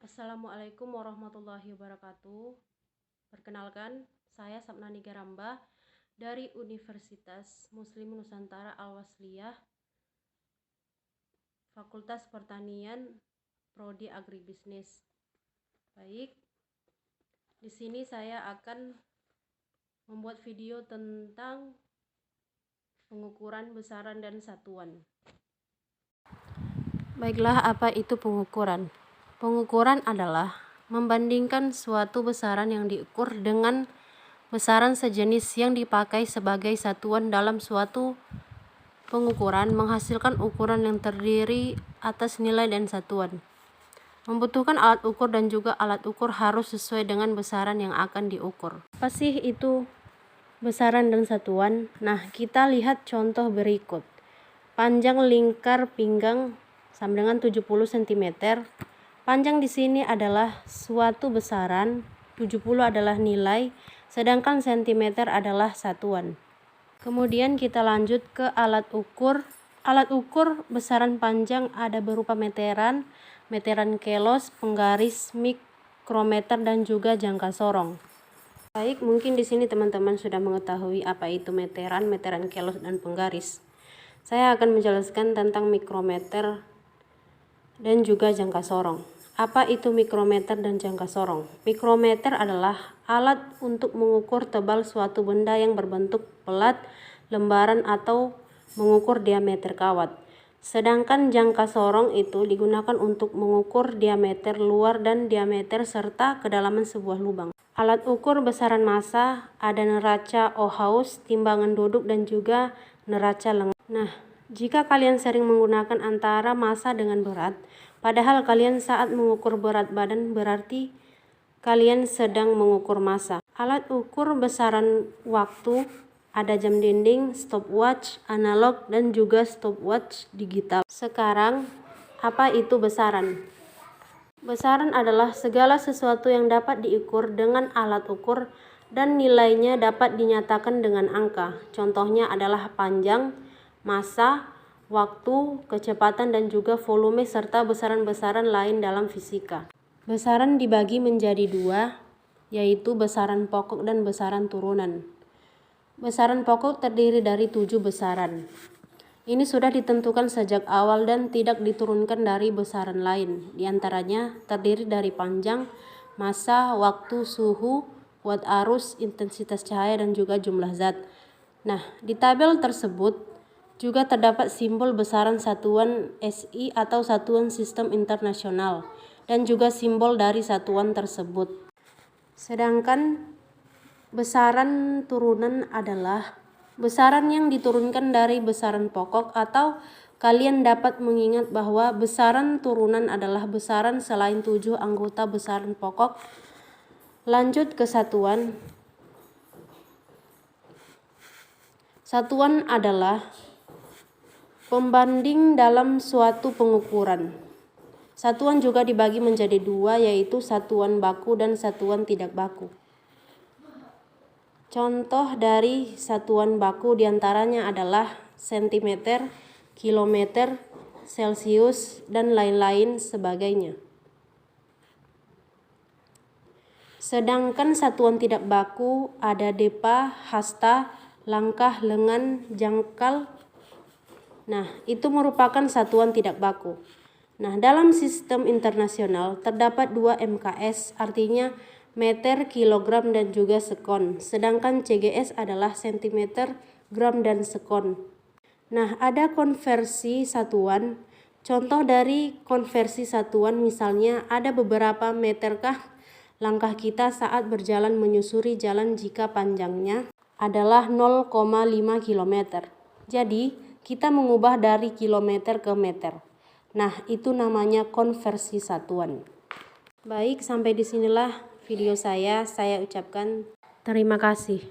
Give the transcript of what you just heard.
Assalamualaikum warahmatullahi wabarakatuh. Perkenalkan, saya Sapnani Garamba dari Universitas Muslim Nusantara Al-Wasliyah, Fakultas Pertanian, Prodi Agribisnis. Baik, di sini saya akan membuat video tentang pengukuran besaran dan satuan. Baiklah, apa itu pengukuran? Pengukuran adalah membandingkan suatu besaran yang diukur dengan besaran sejenis yang dipakai sebagai satuan dalam suatu pengukuran, menghasilkan ukuran yang terdiri atas nilai dan satuan. Membutuhkan alat ukur dan juga alat ukur harus sesuai dengan besaran yang akan diukur. Apa sih itu besaran dan satuan? Nah, kita lihat contoh berikut. Panjang lingkar pinggang sama dengan 70 cm. Panjang di sini adalah suatu besaran, 70 adalah nilai, sedangkan cm adalah satuan. Kemudian kita lanjut ke alat ukur. Alat ukur besaran panjang ada berupa meteran, meteran kelos, penggaris, mikrometer, dan juga jangka sorong. Baik, mungkin di sini teman-teman sudah mengetahui apa itu meteran, meteran kelos, dan penggaris. Saya akan menjelaskan tentang mikrometer dan juga jangka sorong. Apa itu mikrometer dan jangka sorong? Mikrometer adalah alat untuk mengukur tebal suatu benda yang berbentuk pelat, lembaran, atau mengukur diameter kawat. Sedangkan jangka sorong itu digunakan untuk mengukur diameter luar dan diameter serta kedalaman sebuah lubang. Alat ukur besaran massa ada neraca Ohaus, timbangan duduk, dan juga neraca lengan. Nah, jika kalian sering menggunakan antara massa dengan berat, padahal kalian saat mengukur berat badan, berarti kalian sedang mengukur massa. Alat ukur besaran waktu ada jam dinding, stopwatch analog, dan juga stopwatch digital. Sekarang, apa itu besaran? Besaran adalah segala sesuatu yang dapat diukur dengan alat ukur dan nilainya dapat dinyatakan dengan angka. Contohnya adalah panjang, massa, waktu, kecepatan, dan juga volume, serta besaran-besaran lain dalam fisika. Besaran dibagi menjadi dua, yaitu besaran pokok dan besaran turunan. Besaran pokok terdiri dari 7 besaran. Ini sudah ditentukan sejak awal dan tidak diturunkan dari besaran lain. Di antaranya terdiri dari panjang, massa, waktu, suhu, kuat arus, intensitas cahaya, dan juga jumlah zat. Nah, di tabel tersebut juga terdapat simbol besaran satuan SI atau satuan sistem internasional dan juga simbol dari satuan tersebut. Sedangkan besaran turunan adalah besaran yang diturunkan dari besaran pokok, atau kalian dapat mengingat bahwa besaran turunan adalah besaran selain 7 anggota besaran pokok. Lanjut ke satuan. Satuan adalah pembanding dalam suatu pengukuran. Satuan juga dibagi menjadi dua, yaitu satuan baku dan satuan tidak baku. Contoh dari satuan baku diantaranya adalah sentimeter, kilometer, celcius, dan lain-lain sebagainya. Sedangkan satuan tidak baku ada depa, hasta, langkah, lengan, jangkal. Nah, itu merupakan satuan tidak baku. Nah, dalam sistem internasional terdapat 2 MKS, artinya meter, kilogram, dan juga sekon. Sedangkan CGS adalah sentimeter, gram, dan sekon. Nah, ada konversi satuan. Contoh dari konversi satuan misalnya ada beberapa meterkah langkah kita saat berjalan menyusuri jalan jika panjangnya adalah 0,5 km. Jadi, kita mengubah dari kilometer ke meter. Nah, itu namanya konversi satuan. Baik, sampai disinilah video saya ucapkan terima kasih.